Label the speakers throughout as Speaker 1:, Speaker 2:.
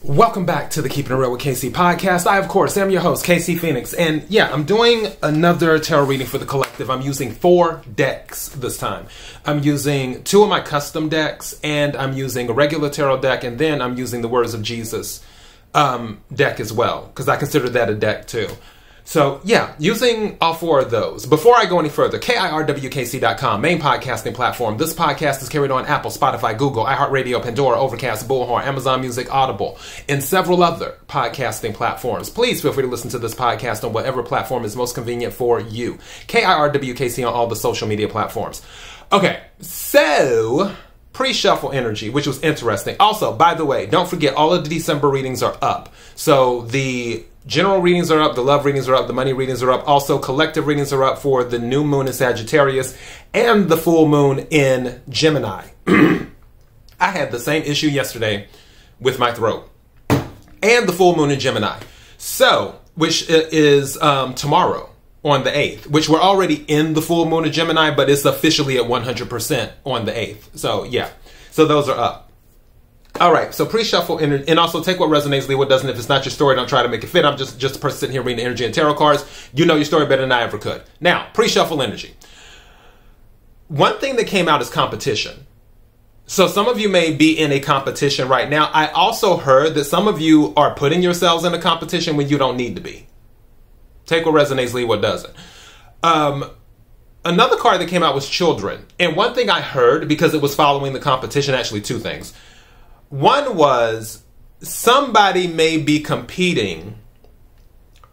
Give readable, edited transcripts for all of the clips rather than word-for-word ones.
Speaker 1: Welcome back to the Keeping It Real with KC podcast. I, of course, am your host, KC Phoenix. And yeah, I'm doing another tarot reading for the collective. I'm using 4 decks this time. I'm using 2 of my custom decks, and I'm using a regular tarot deck, and then I'm using the Words of Jesus deck as well, because I consider that a deck too. So yeah, using all 4 of those. Before I go any further, KIRWKC.com, main podcasting platform. This podcast is carried on Apple, Spotify, Google, iHeartRadio, Pandora, Overcast, Bullhorn, Amazon Music, Audible, and several other podcasting platforms. Please feel free to listen to this podcast on whatever platform is most convenient for you. KIRWKC on all the social media platforms. Okay, so pre-shuffle energy, which was interesting. Also, by the way, don't forget, all of the December readings are up. So the general readings are up, the love readings are up, the money readings are up. Also, collective readings are up for the new moon in Sagittarius and the full moon in Gemini. I had the same issue yesterday with my throat. And the full moon in Gemini. So, which is tomorrow on the 8th, which we're already in the full moon in Gemini, but it's officially at 100% on the 8th. So, yeah. So those are up. All right, so pre-shuffle energy, and also take what resonates, leave what doesn't. If it's not your story, don't try to make it fit. I'm just a person sitting here reading energy and tarot cards. You know your story better than I ever could. Now, pre-shuffle energy. One thing that came out is competition. So some of you may be in a competition right now. I also heard that some of you are putting yourselves in a competition when you don't need to be. Take what resonates, leave what doesn't. Another card that came out was children. And one thing I heard, because it was following the competition, actually 2 things. One was somebody may be competing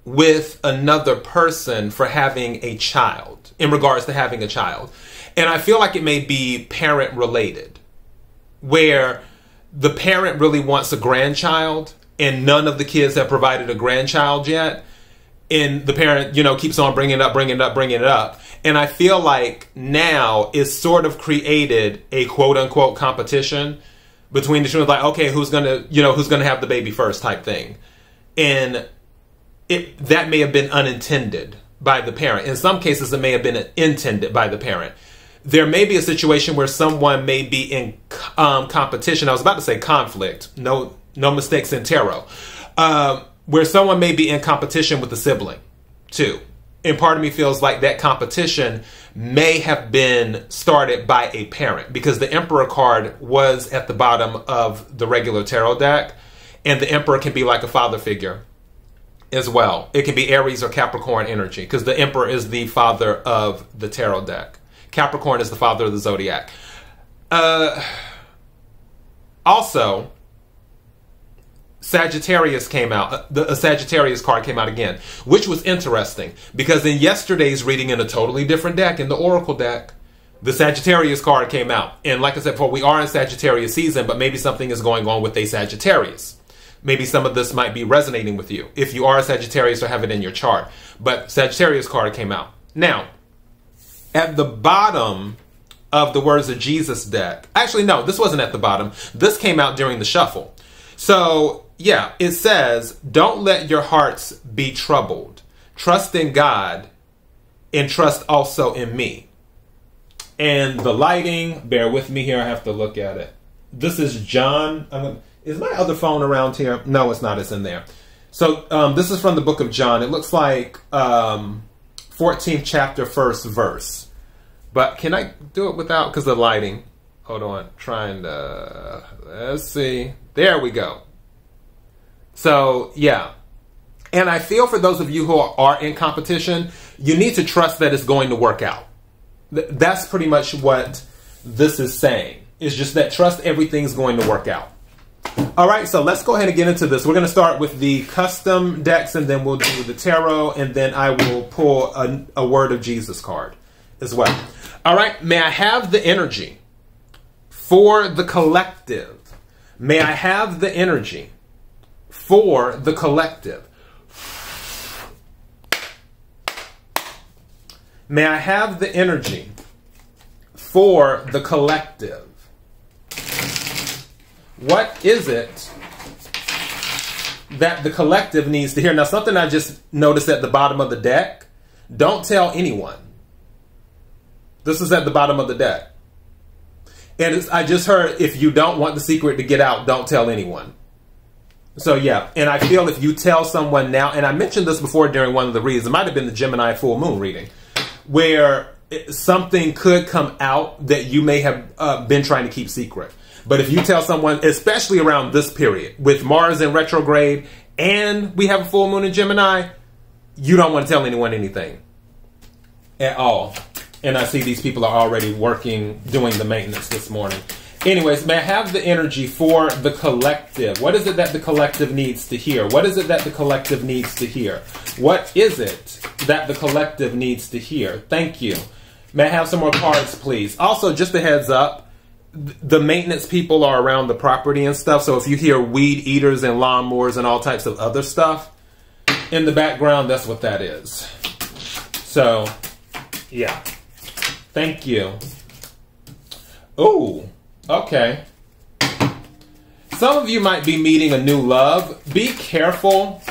Speaker 1: with another person for having a child, in regards to having a child. And I feel like it may be parent related, where the parent really wants a grandchild and none of the kids have provided a grandchild yet. And the parent, keeps on bringing it up. And I feel like now it's sort of created a quote unquote competition between the two, like, okay, who's gonna have the baby first type thing. And that may have been unintended by the parent. In some cases, it may have been intended by the parent. There may be a situation where someone may be in competition. I was about to say conflict. No mistakes in tarot. Where someone may be in competition with a sibling, too. And part of me feels like that competition may have been started by a parent, because the Emperor card was at the bottom of the regular tarot deck, and the Emperor can be like a father figure as well. It can be Aries or Capricorn energy, because the Emperor is the father of the tarot deck. Capricorn is the father of the zodiac. Also, Sagittarius came out. The Sagittarius card came out again, which was interesting because in yesterday's reading in a totally different deck, in the Oracle deck, the Sagittarius card came out. And like I said before, we are in Sagittarius season, but maybe something is going on with a Sagittarius. Maybe some of this might be resonating with you if you are a Sagittarius or have it in your chart. But Sagittarius card came out. Now, at the bottom of the Words of Jesus deck, actually, no, this wasn't at the bottom. This came out during the shuffle. So, yeah, it says, don't let your hearts be troubled. Trust in God and trust also in me. And the lighting, bear with me here, I have to look at it. This is John. Is my other phone around here? No, it's not. It's in there. So this is from the book of John. It looks like 14th chapter, 1st verse. But can I do it without, because of the lighting? Hold on. Let's see. There we go. So, yeah. And I feel for those of you who are in competition, you need to trust that it's going to work out. That's pretty much what this is saying. It's just that trust everything's going to work out. All right, so let's go ahead and get into this. We're going to start with the custom decks, and then we'll do the tarot, and then I will pull a Word of Jesus card as well. All right, may I have the energy for the collective? May I have the energy for the collective? May I have the energy for the collective? What is it that the collective needs to hear? Now, something I just noticed at the bottom of the deck, don't tell anyone. This is at the bottom of the deck. And I just heard, if you don't want the secret to get out, don't tell anyone. So yeah, and I feel if you tell someone now, and I mentioned this before during one of the reads, it might have been the Gemini full moon reading, where something could come out that you may have been trying to keep secret. But if you tell someone, especially around this period, with Mars in retrograde, and we have a full moon in Gemini, you don't want to tell anyone anything at all. And I see these people are already working, doing the maintenance this morning. Anyways, may I have the energy for the collective? What is it that the collective needs to hear? What is it that the collective needs to hear? What is it that the collective needs to hear? Thank you. May I have some more cards, please? Also, just a heads up, the maintenance people are around the property and stuff. So if you hear weed eaters and lawnmowers and all types of other stuff in the background, that's what that is. So, yeah. Thank you. Oh. Okay. Some of you might be meeting a new love. Be careful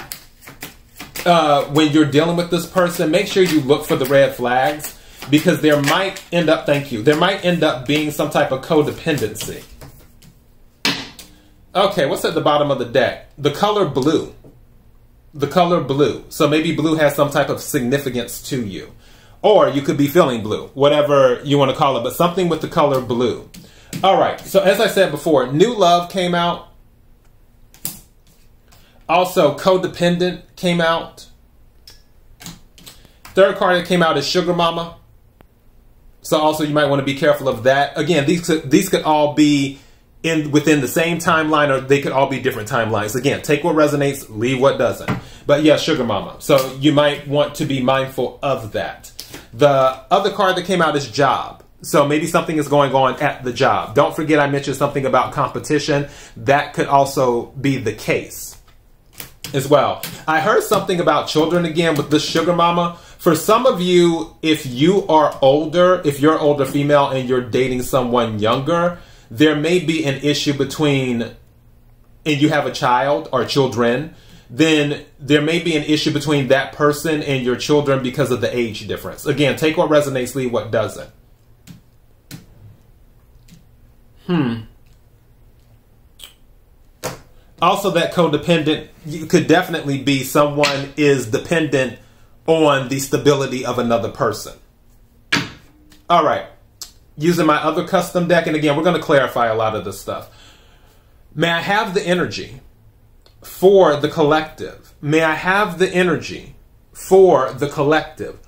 Speaker 1: when you're dealing with this person. Make sure you look for the red flags, because there might end up, thank you, there might end up being some type of codependency. Okay, what's at the bottom of the deck? The color blue. The color blue. So maybe blue has some type of significance to you. Or you could be feeling blue, whatever you want to call it, but something with the color blue. All right, so as I said before, new love came out. Also, codependent came out. Third card that came out is Sugar Mama. So also you might want to be careful of that. Again, these could all be within the same timeline, or they could all be different timelines. Again, take what resonates, leave what doesn't. But yeah, Sugar Mama. So you might want to be mindful of that. The other card that came out is Job. So maybe something is going on at the job. Don't forget I mentioned something about competition. That could also be the case as well. I heard something about children again with this Sugar Mama. For some of you, if you are older, if you're older female and you're dating someone younger, there may be an issue between, and you have a child or children, then there may be an issue between that person and your children because of the age difference. Again, take what resonates, leave what doesn't. Also, that codependent, you could definitely be someone is dependent on the stability of another person. All right. Using my other custom deck, and again, we're going to clarify a lot of this stuff. May I have the energy for the collective? May I have the energy for the collective?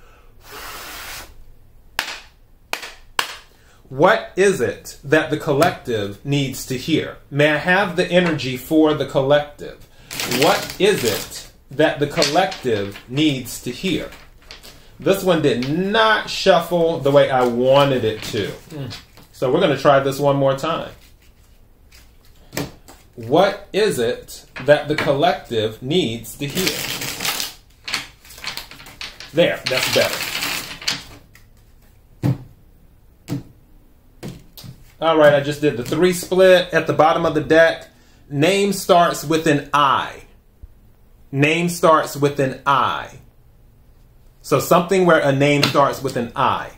Speaker 1: What is it that the collective needs to hear? May I have the energy for the collective? What is it that the collective needs to hear? This one did not shuffle the way I wanted it to. So we're going to try this one more time. What is it that the collective needs to hear? There, that's better. All right, I just did the 3 split at the bottom of the deck. Name starts with an I. Name starts with an I. So something where a name starts with an I.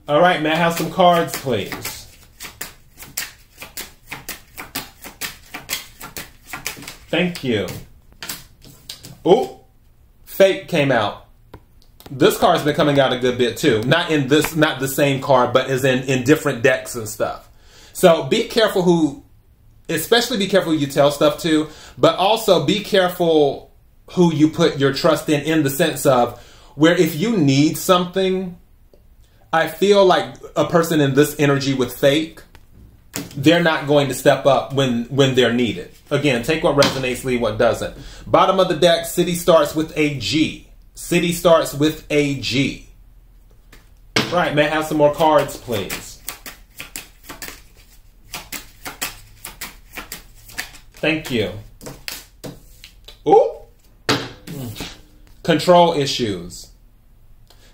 Speaker 1: All right, may I have some cards, please? Thank you. Oh, Fate came out. This card's been coming out a good bit too. Not the same card, but is in different decks and stuff. So be careful especially be careful who you tell stuff to, but also be careful who you put your trust in the sense of where if you need something, I feel like a person in this energy with Fate, they're not going to step up when they're needed. Again, take what resonates, leave what doesn't. Bottom of the deck, City starts with a G. City starts with a G. Right, may I have some more cards, please? Thank you. Ooh. Control issues.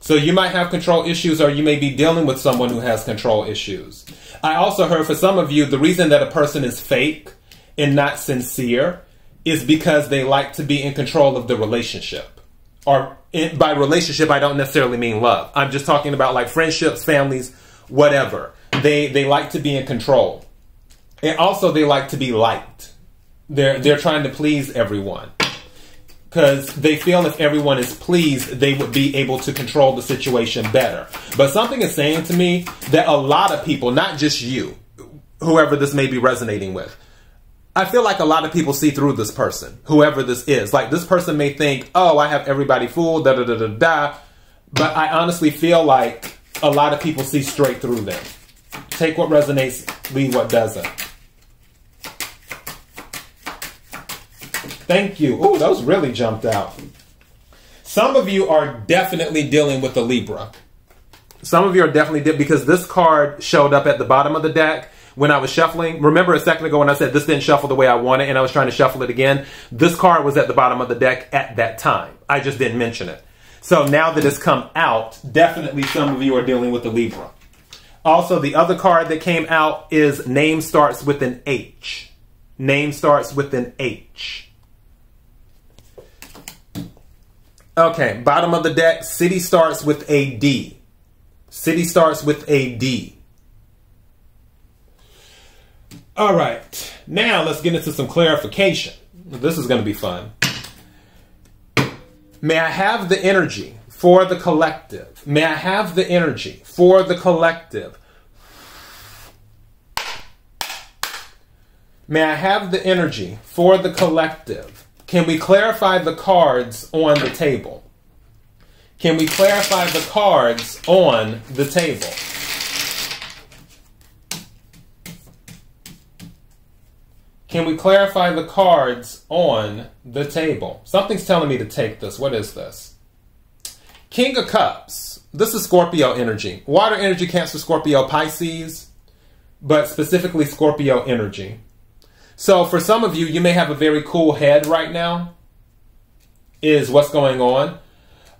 Speaker 1: So you might have control issues, or you may be dealing with someone who has control issues. I also heard for some of you, the reason that a person is fake and not sincere is because they like to be in control of the relationship. Or by relationship, I don't necessarily mean love. I'm just talking about like friendships, families, whatever. They like to be in control. And also they like to be liked. They're trying to please everyone. Because they feel if everyone is pleased, they would be able to control the situation better. But something is saying to me that a lot of people, not just you, whoever this may be resonating with, I feel like a lot of people see through this person, whoever this is. Like, this person may think, oh, I have everybody fooled, da da da da da. But I honestly feel like a lot of people see straight through them. Take what resonates, leave what doesn't. Thank you. Ooh, those really jumped out. Some of you are definitely dealing with a Libra. Some of you are definitely because this card showed up at the bottom of the deck when I was shuffling. Remember a second ago when I said this didn't shuffle the way I wanted and I was trying to shuffle it again? This card was at the bottom of the deck at that time. I just didn't mention it. So now that it's come out, definitely some of you are dealing with a Libra. Also, the other card that came out is name starts with an H. Name starts with an H. Okay, bottom of the deck, city starts with a D. City starts with a D. All right, now let's get into some clarification. This is going to be fun. May I have the energy for the collective? May I have the energy for the collective? May I have the energy for the collective? Can we clarify the cards on the table? Can we clarify the cards on the table? Can we clarify the cards on the table? Something's telling me to take this. What is this? King of Cups. This is Scorpio energy. Water energy, Cancer, Scorpio, Pisces, but specifically Scorpio energy. So for some of you, you may have a very cool head right now, is what's going on.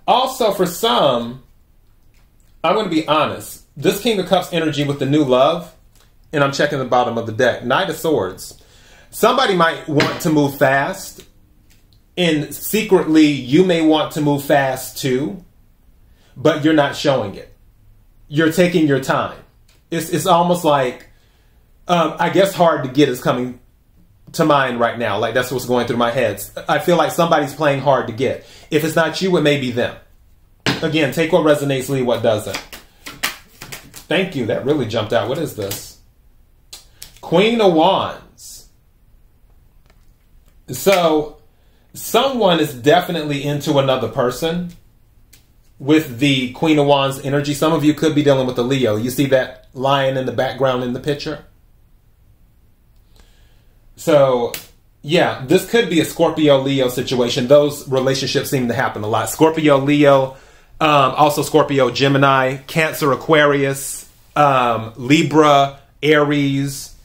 Speaker 1: Also for some, I'm going to be honest, this King of Cups energy with the new love, and I'm checking the bottom of the deck, Knight of Swords. Somebody might want to move fast, and secretly you may want to move fast too, but you're not showing it. You're taking your time. It's almost like, I guess hard to get is coming to mind right now. Like that's what's going through my head. I feel like somebody's playing hard to get. If it's not you, it may be them. Again, take what resonates, leave what doesn't. Thank you. That really jumped out. What is this? Queen of Wands. So someone is definitely into another person with the Queen of Wands energy. Some of you could be dealing with a Leo. You see that lion in the background in the picture? So, yeah, this could be a Scorpio-Leo situation. Those relationships seem to happen a lot. Scorpio-Leo, also Scorpio-Gemini, Cancer-Aquarius, Libra, Aries.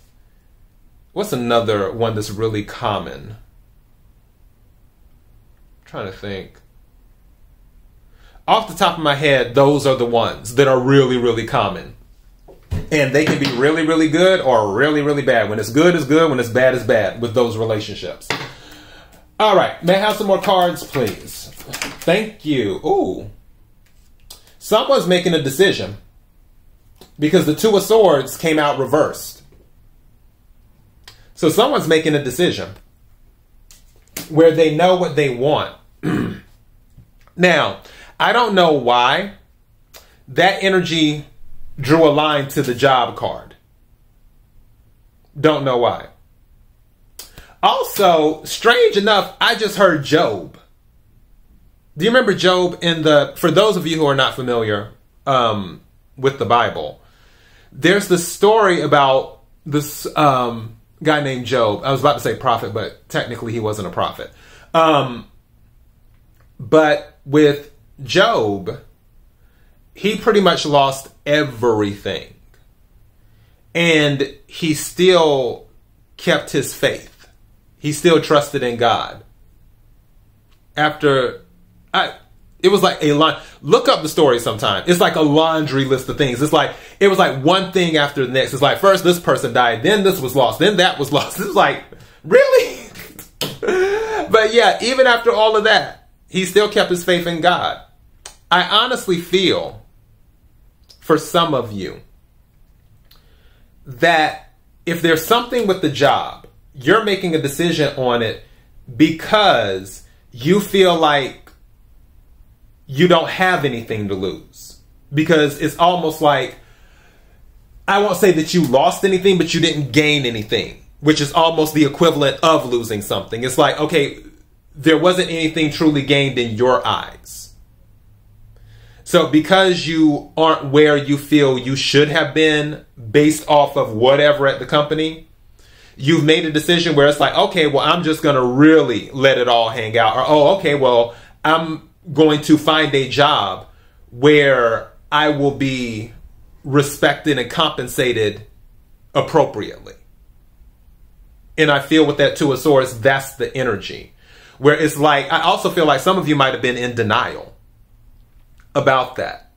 Speaker 1: What's another one that's really common? I'm trying to think. Off the top of my head, those are the ones that are really, really common. And they can be really, really good or really, really bad. When it's good, it's good. When it's bad, it's bad with those relationships. All right. May I have some more cards, please? Thank you. Ooh. Someone's making a decision because the Two of Swords came out reversed. So someone's making a decision where they know what they want. Now, I don't know why that energy drew a line to the job card. Don't know why. Also, strange enough, I just heard Job. Do you remember Job in for those of you who are not familiar with the Bible, there's this story about this guy named Job. I was about to say prophet, but technically he wasn't a prophet. But with Job, he pretty much lost everything. And he still kept his faith. He still trusted in God. It was like a line. Look up the story sometime. It's like a laundry list of things. It was like one thing after the next. It's like first this person died, then this was lost, then that was lost. It's like, really? But yeah, even after all of that, he still kept his faith in God. I honestly feel for some of you that if there's something with the job you're making a decision on it because you feel like you don't have anything to lose. Because it's almost like, I won't say that you lost anything, but you didn't gain anything, which is almost the equivalent of losing something. It's like, okay, there wasn't anything truly gained in your eyes. So because you aren't where you feel you should have been based off of whatever at the company, you've made a decision where it's like, okay, well, I'm just going to really let it all hang out. Or, oh, okay, well, I'm going to find a job where I will be respected and compensated appropriately. And I feel with that Two of Swords, that's the energy. Where it's like, I also feel like some of you might have been in denial about that.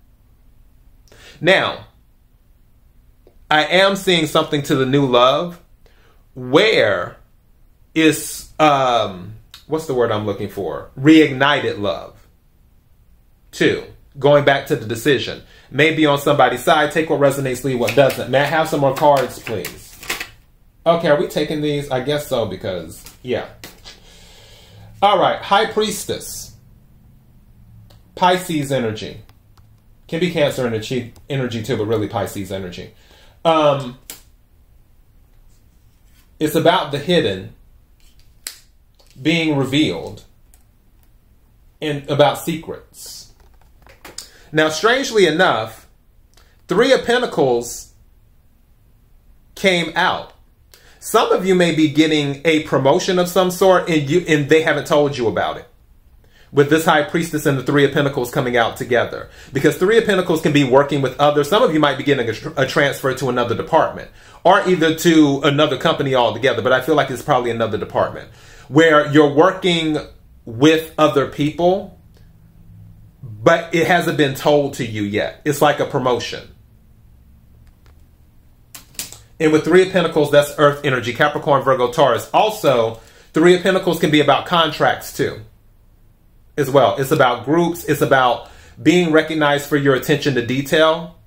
Speaker 1: Now, I am seeing something to the new love where it's, what's the word I'm looking for? Reignited love. 2, going back to the decision. Maybe on somebody's side, take what resonates, leave what doesn't. May I have some more cards, please? Okay, are we taking these? I guess so, because, yeah. All right, High Priestess. Pisces energy. Can be Cancer energy too, but really Pisces energy. It's about the hidden being revealed and about secrets. Now, strangely enough, 3 of Pentacles came out. Some of you may be getting a promotion of some sort and they haven't told you about it. With this High Priestess and the 3 of Pentacles coming out together. Because 3 of Pentacles can be working with others. Some of you might be getting a transfer to another department. Or either to another company altogether. But I feel like it's probably another department. Where you're working with other people, but it hasn't been told to you yet. It's like a promotion. And with 3 of Pentacles, that's Earth energy. Capricorn, Virgo, Taurus. Also, 3 of Pentacles can be about contracts too. As well. It's about groups. It's about being recognized for your attention to detail.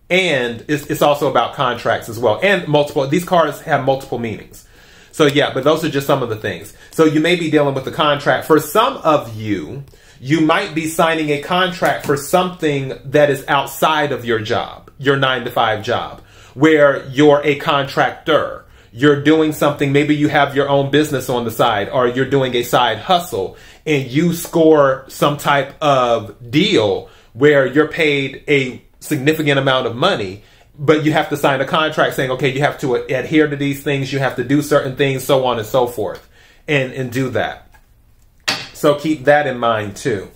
Speaker 1: And it's also about contracts as well. And multiple. These cards have multiple meanings. So yeah, but those are just some of the things. So you may be dealing with a contract. For some of you, you might be signing a contract for something that is outside of your job, your 9-to-5 job, where you're a contractor. You're doing something, maybe you have your own business on the side, or you're doing a side hustle, and you score some type of deal where you're paid a significant amount of money, but you have to sign a contract saying, okay, you have to adhere to these things, you have to do certain things, so on and so forth, and do that. So keep that in mind too.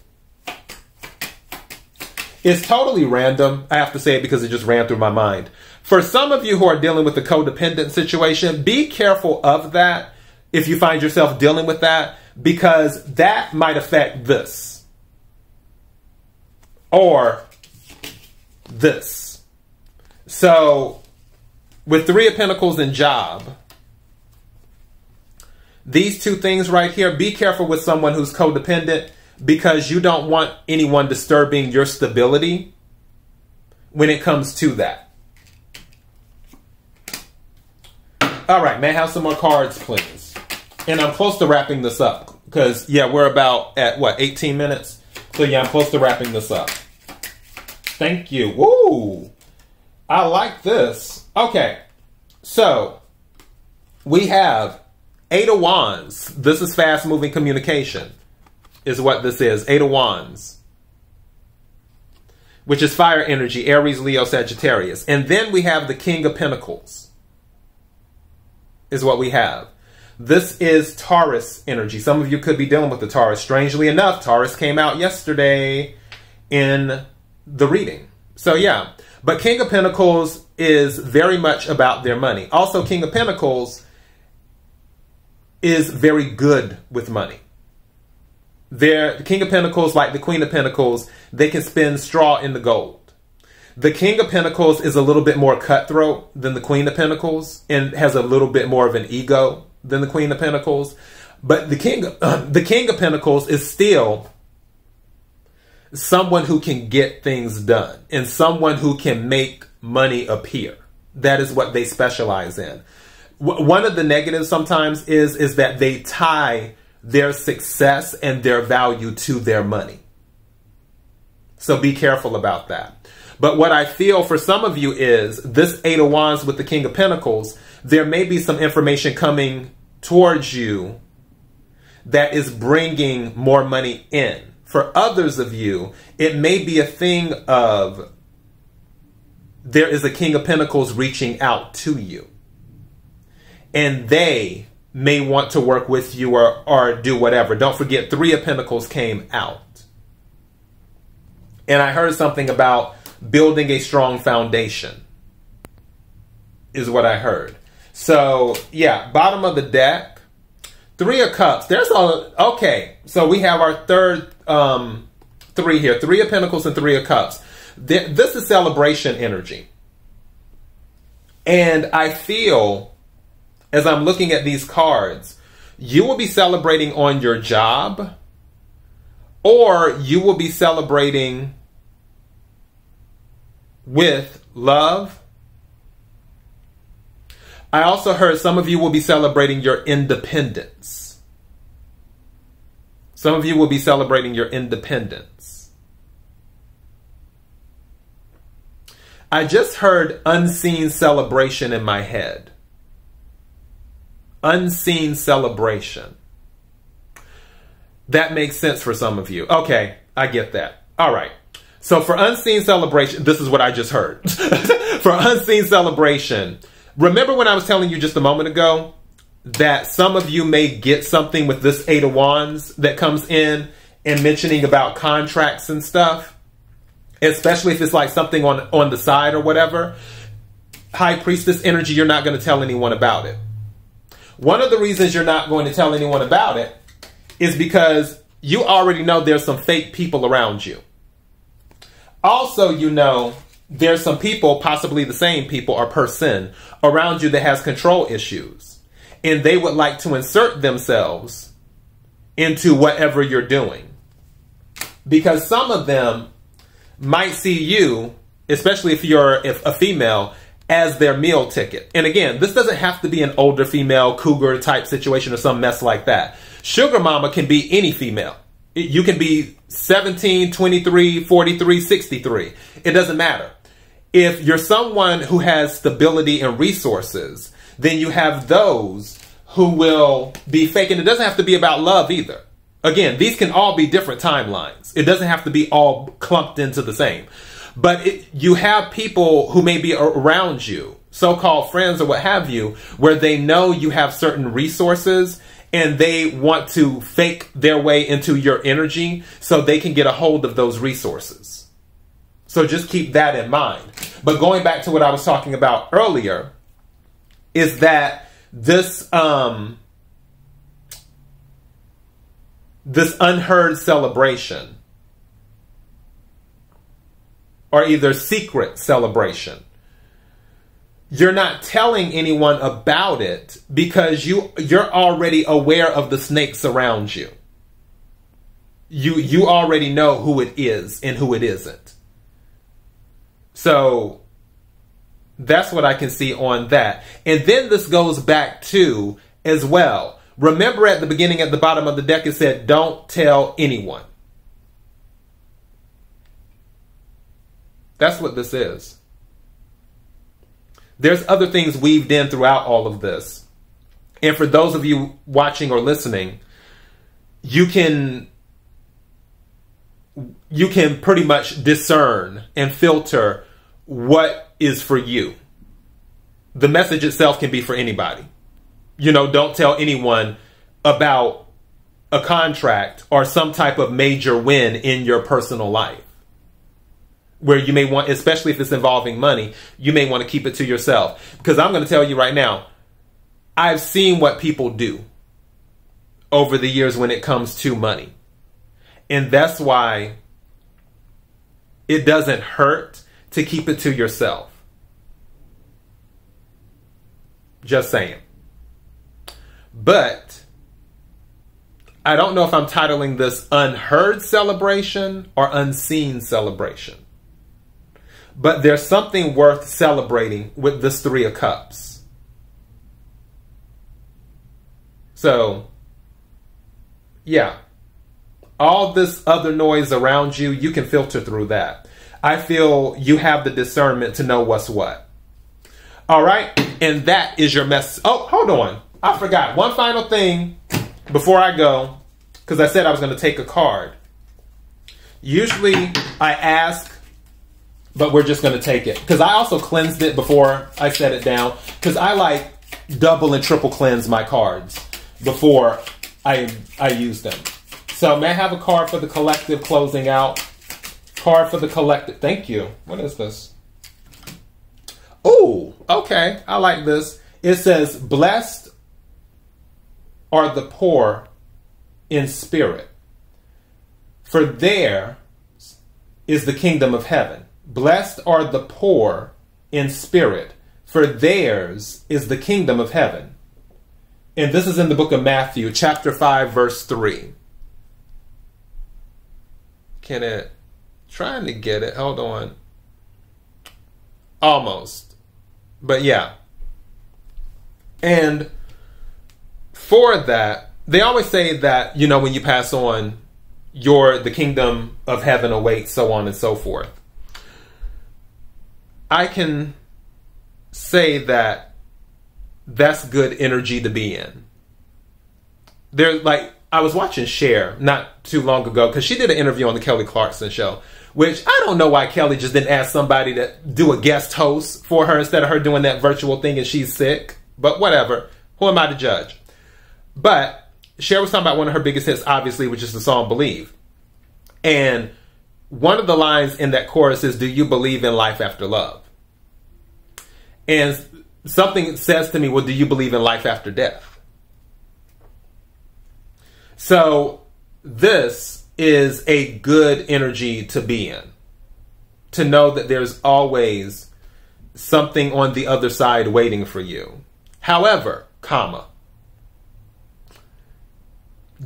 Speaker 1: It's totally random. I have to say it because it just ran through my mind. For some of you who are dealing with the codependent situation, be careful of that if you find yourself dealing with that, because that might affect this. Or this. So with 3 of Pentacles and job, these 2 things right here, be careful with someone who's codependent, because you don't want anyone disturbing your stability when it comes to that. All right, may I have some more cards, please? And I'm close to wrapping this up because, yeah, we're about at, what, 18 minutes? So, yeah, I'm close to wrapping this up. Thank you. Woo! I like this. Okay, so we have 8 of Wands. This is fast-moving communication, is what this is. 8 of Wands, which is fire energy, Aries, Leo, Sagittarius. And then we have the King of Pentacles, is what we have. This is Taurus energy. Some of you could be dealing with the Taurus. Strangely enough, Taurus came out yesterday in the reading. So yeah, but King of Pentacles is very much about their money. Also, King of Pentacles is very good with money. The King of Pentacles, like the Queen of Pentacles, they can spin straw in the gold. The King of Pentacles is a little bit more cutthroat than the Queen of Pentacles and has a little bit more of an ego than the Queen of Pentacles. But the King of Pentacles is still someone who can get things done and someone who can make money appear. That is what they specialize in. One of the negatives sometimes is that they tie their success and their value to their money. So be careful about that. But what I feel for some of you is this Eight of Wands with the King of Pentacles, there may be some information coming towards you that is bringing more money in. For others of you, it may be a thing of there is a King of Pentacles reaching out to you. And they may want to work with you or do whatever. Don't forget, Three of Pentacles came out. And I heard something about building a strong foundation is what I heard. So, yeah, bottom of the deck, Three of Cups. Okay, so we have our third three here. Three of Pentacles and Three of Cups. This is celebration energy. And I feel, as I'm looking at these cards, you will be celebrating on your job, or you will be celebrating with love. I also heard some of you will be celebrating your independence. Some of you will be celebrating your independence. I just heard unseen celebration in my head. Unseen celebration. That makes sense for some of you. Okay, I get that. All right. So for unseen celebration, this is what I just heard. For unseen celebration, remember when I was telling you just a moment ago that some of you may get something with this Eight of Wands that comes in and mentioning about contracts and stuff, especially if it's like something on the side or whatever. High Priestess energy, you're not going to tell anyone about it. One of the reasons you're not going to tell anyone about it is because you already know there's some fake people around you. Also, you know, there's some people, possibly the same people or person around you that has control issues. And they would like to insert themselves into whatever you're doing. Because some of them might see you, especially if you're a female, as their meal ticket. And again, this doesn't have to be an older female cougar type situation or some mess like that. Sugar mama can be any female. You can be 17, 23, 43, 63. It doesn't matter. If you're someone who has stability and resources, then you have those who will be fake. And it doesn't have to be about love either. Again, these can all be different timelines. It doesn't have to be all clumped into the same. But you have people who may be around you, so-called friends or what have you, where they know you have certain resources and they want to fake their way into your energy so they can get a hold of those resources. So just keep that in mind. But going back to what I was talking about earlier, is that this this unheard celebration, or either secret celebration, you're not telling anyone about it because you're already aware of the snakes around you. You already know who it is and who it isn't. So that's what I can see on that. And then this goes back to, as well, remember at the beginning, at the bottom of the deck, it said, don't tell anyone. That's what this is. There's other things weaved in throughout all of this. And for those of you watching or listening, you can pretty much discern and filter what is for you. The message itself can be for anybody. You know, don't tell anyone about a contract or some type of major win in your personal life, where you may want, especially if it's involving money, you may want to keep it to yourself. Because I'm going to tell you right now, I've seen what people do over the years when it comes to money. And that's why it doesn't hurt to keep it to yourself. Just saying. But I don't know if I'm titling this unheard celebration or unseen celebration. But there's something worth celebrating with this Three of Cups. So, yeah. All this other noise around you, you can filter through that. I feel you have the discernment to know what's what. All right? And that is your message. Oh, hold on. I forgot. One final thing before I go, because I said I was going to take a card. Usually I ask, but we're just going to take it. Because I also cleansed it before I set it down. Because I like double and triple cleanse my cards before I use them. So may I have a card for the collective closing out? Card for the collective. Thank you. What is this? Oh, okay. I like this. It says, blessed are the poor in spirit, for theirs is the kingdom of heaven. Blessed are the poor in spirit, for theirs is the kingdom of heaven. And this is in the book of Matthew, chapter 5, verse 3. Can it? Trying to get it. Hold on. Almost. But yeah. And for that, they always say that, you know, when you pass on, the kingdom of heaven awaits, so on and so forth. I can say that that's good energy to be in. I was watching Cher not too long ago because she did an interview on the Kelly Clarkson show, which I don't know why Kelly just didn't ask somebody to do a guest host for her instead of her doing that virtual thing and she's sick. But whatever. Who am I to judge? But Cher was talking about one of her biggest hits, obviously, which is the song Believe. And one of the lines in that chorus is, do you believe in life after love? And something says to me, well, do you believe in life after death? So this is a good energy to be in. To know that there's always something on the other side waiting for you. However,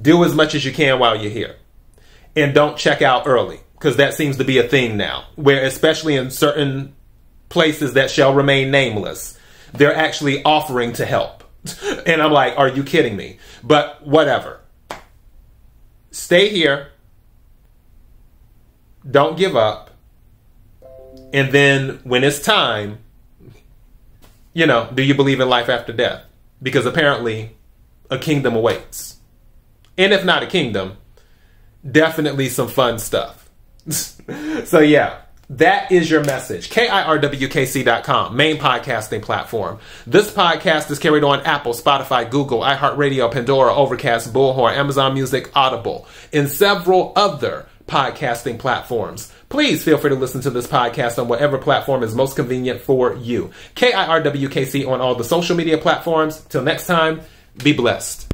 Speaker 1: do as much as you can while you're here. And don't check out early, because that seems to be a thing now, where especially in certain places that shall remain nameless, they're actually offering to help. And I'm like, are you kidding me? But whatever. Stay here. Don't give up. And then when it's time, you know, do you believe in life after death? Because apparently a kingdom awaits. And if not a kingdom, definitely some fun stuff. So yeah, that is your message. KIRWKC.com, main podcasting platform. This podcast is carried on Apple, Spotify, Google, iHeartRadio, Pandora, Overcast, Bullhorn, Amazon Music, Audible, and several other podcasting platforms. Please feel free to listen to this podcast on whatever platform is most convenient for you. KIRWKC on all the social media platforms. Till next time, be blessed.